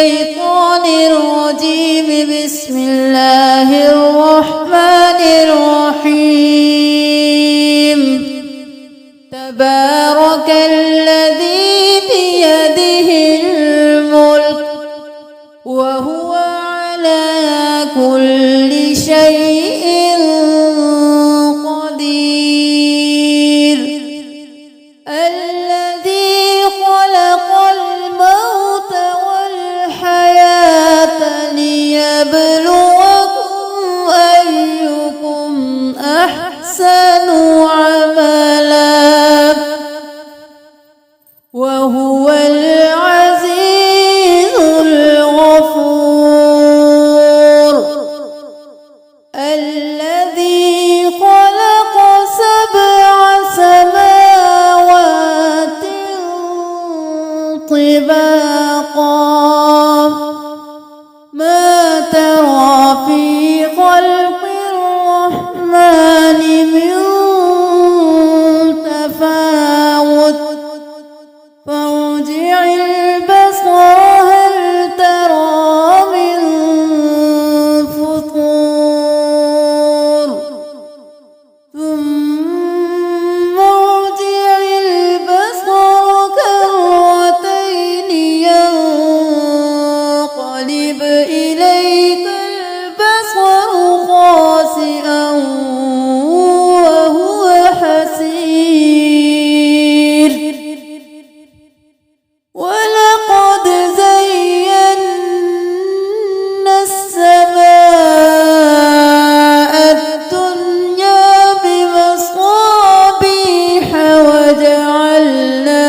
الشيطان الرجيم. بسم الله الرحمن الرحيم. تبارك الذي بيده الملك وهو على كل شيء قدير. الذي خلق الموت والحياة ليبلوكم أيكم أحسن عملا وهو العزيز الغفور. الذي خلق سبع سماوات طباقا ما ترى في خلق الرحمن من تفاوت فارجع البصر هل ترى من فطور ثم ارجع البصر كرتين ينقلب إليك البصر خاسئا وهو حسير. ولقد زينا السماء الدنيا بمصابيح وجعلناها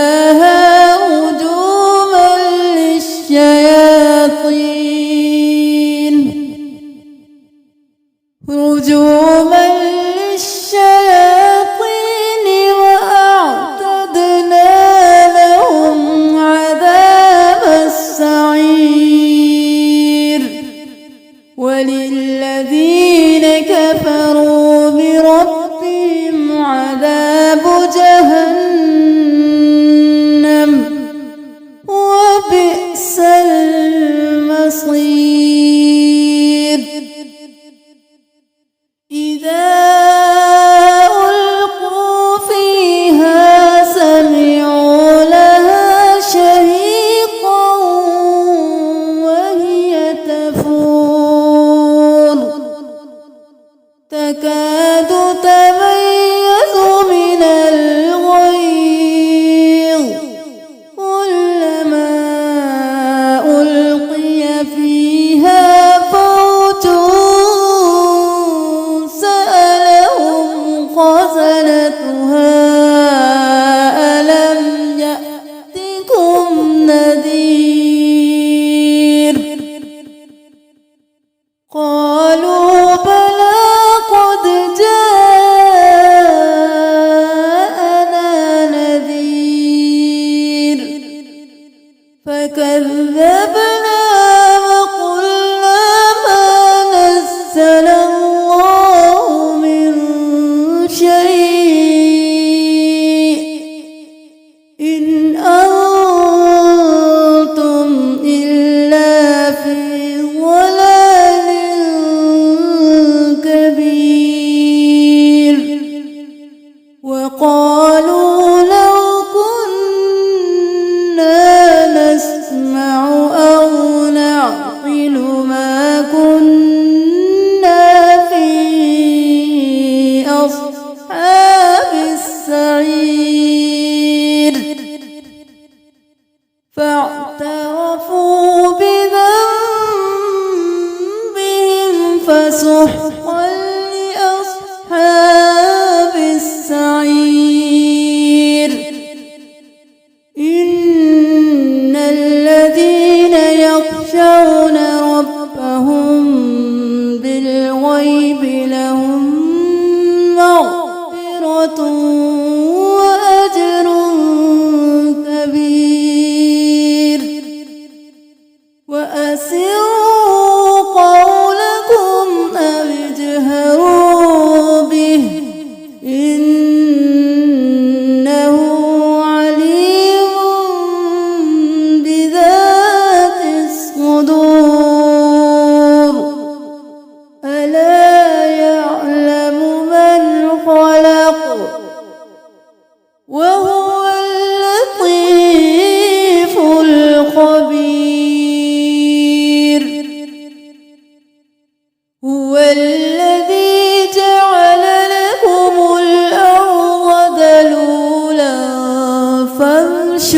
رجوما للشياطين وأعتدنا لهم عذاب السعير. وللذين كفروا بربهم عذاب جهنم وبئس المصير. إذا ألقوا فيها سمعوا لها شهيقا وهي تفور تكاد تميز من الغيظ كلما ألقي فيها فوج سألهم خزنتها ألم يأتكم نذير قالوا بلى قد جاءنا نذير فكذبنا وقلنا ما نزل الله من شيء إن أنتم إلا في ضلال كبير. وقالوا لو كنا نسمع أو نعقل ما كنا في أصحاب السعير. فاعترفوا بذنبهم فسحقا لأصحاب السعير. إن الذين يخشون ربهم بالغيب لهم مغفرة وأجر كبير. وأسروا قولكم أو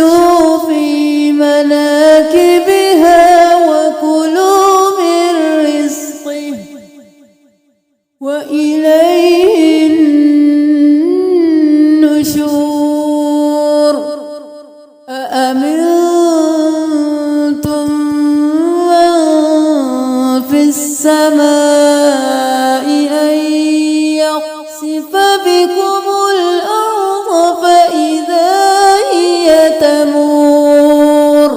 فامشوا في مناكبها وكلوا من رزقه وإليه النشور أأمنتم من في السماء أن يخسف بكم الأرض فإذا هي تمور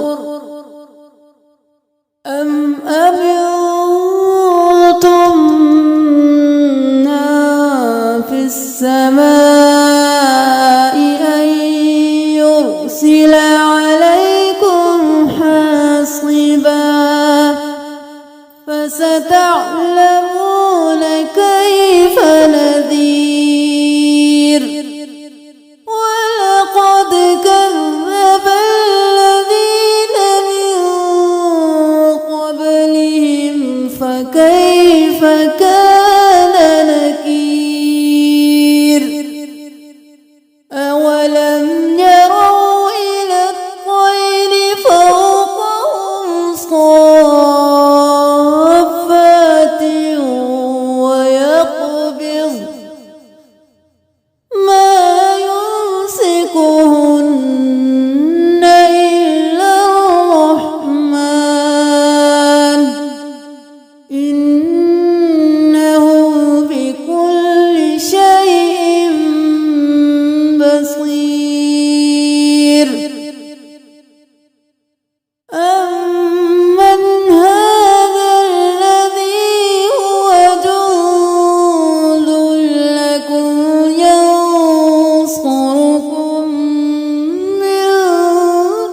أم أمنتم من في السماء أن يرسل عليكم حاصبا فستعلمون كيف نذير ولقد كذب الذين من قبلهم فكيف كان نكير أولم يروا إلى الطير فوقهم صافات ويقبض ما يمسكهن إلا الرحمن إنه بكل شيء بصير أمن هذا الذي هو جند لكم ينصركم من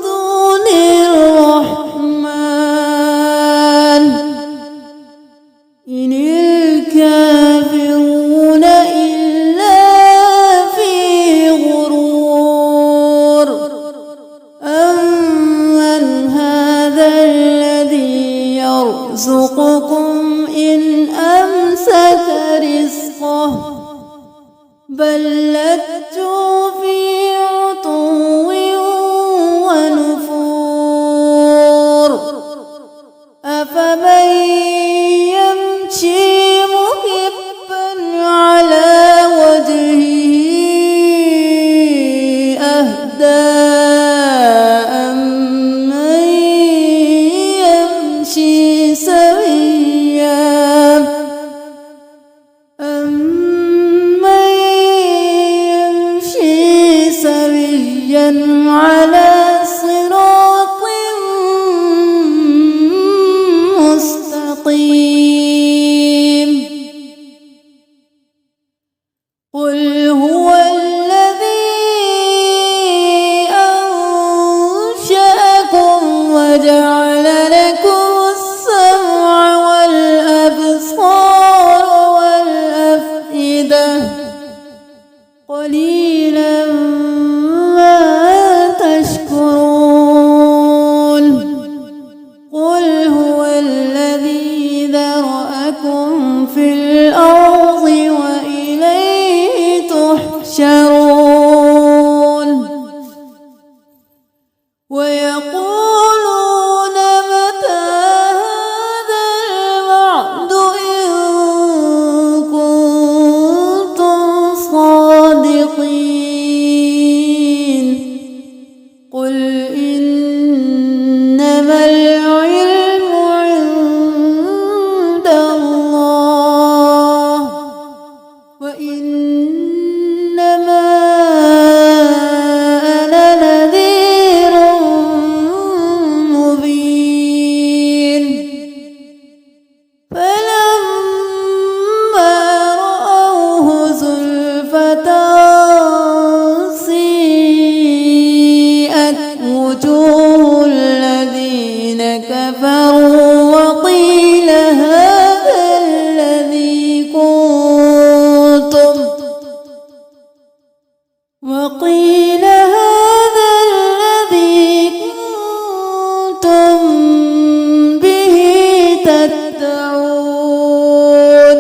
دون الرحمن إن الكافرون إلا في غرور أمن هذا الذي يرزقكم إن أمسك رزقه بل لجوا في عتو ونفور أفمن يمشي مكبا على وجهه أهدى أمن يمشي سويا على صراط مستقيم قل هو الذي أنشأكم وجعل لكم السمع والأبصار والأفئدة قليلا ما تشكرون قل هو الذي ذرأكم في الأرض وإليه تحشرون ويقولون متى هذا الوعد إن كنتم صادقين قل إنما العلم عند الله وإنما أنا نذير مبين فلما رأوه زلفة سيئت وجوه الذين كفروا وقيل هذا الذي كنتم به تدعون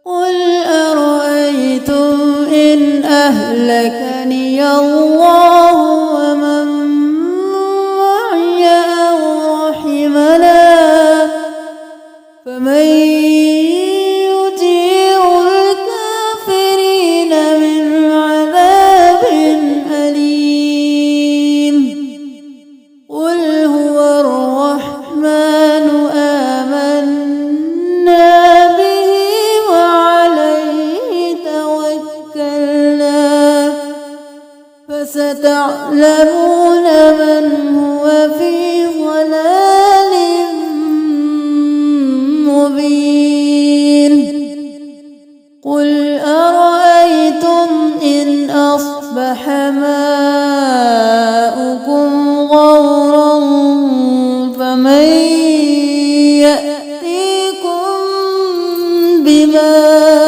قل أرأيتم إن أهلكني الله بما